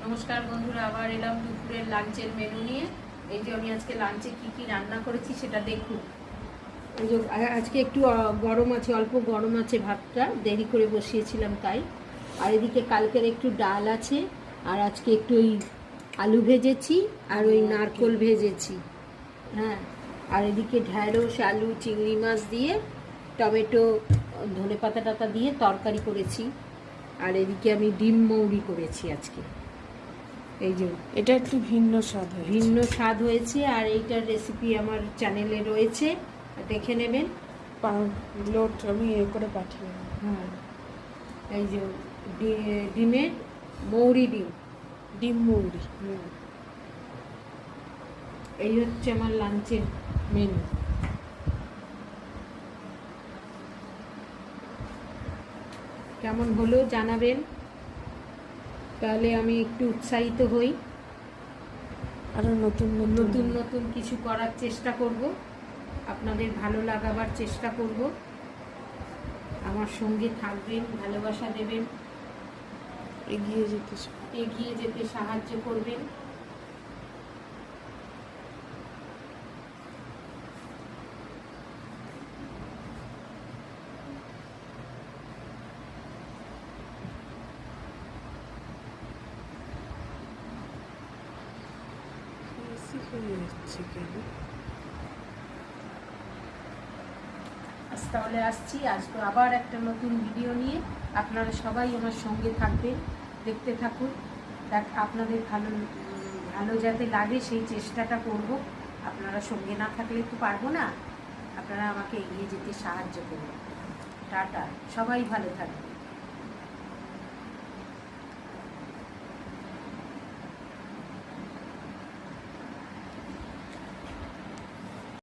নমস্কার বন্ধুরা, আবার এলাম দুপুরের লাঞ্চের মেনু নিয়ে। এই যে আমি আজকে লাঞ্চে কি কি রান্না করেছি সেটা দেখুন। এই যে আজকে একটু গরম আছে, অল্প গরম আছে, ভাতটা দেরি করে বসিয়েছিলাম তাই। আর এদিকে কালকের একটু ডাল আছে, আর আজকে একটু ওই আলু ভেজেছি আর ওই নারকোল ভেজেছি। হ্যাঁ, আর এদিকে ঢ্যাঁড়স, আলু, চিংড়ি মাছ দিয়ে টমেটো, ধনেপাতা টাতা দিয়ে তরকারি করেছি। আর এদিকে আমি ডিম মৌরি করেছি আজকে। এই যে এটা একটু ভিন্ন স্বাদ হয়েছে। আর এইটার রেসিপি আমার চ্যানেলে রয়েছে, দেখে নেবেন। লোড আমি করে পাঠিয়ে দেবো। হ্যাঁ, এই যে ডিমের মৌরি, ডিম মৌরি। এই হচ্ছে আমার লাঞ্চের মেনু। কেমন হলো জানাবেন, তাহলে আমি একটু উৎসাহিত হই, আরো নতুন নতুন নতুন কিছু করার চেষ্টা করব, আপনাদের ভালো লাগাবার চেষ্টা করব। আমার সঙ্গে থাকবেন, ভালোবাসা দেবেন, এগিয়ে যেতে সাহায্য করবেন। তাহলে আসবো আবার একটা নতুন ভিডিও নিয়ে। আপনারা সবাই আমার সঙ্গে থাকবেন, দেখতে থাকুন। আপনাদের ভালো যাতে লাগে সেই চেষ্টাটা করব। আপনারা সঙ্গে না থাকলে তো পারবো না, আপনারা আমাকে এগিয়ে যেতে সাহায্য করুন। টাটা, সবাই ভালো থাকবেন।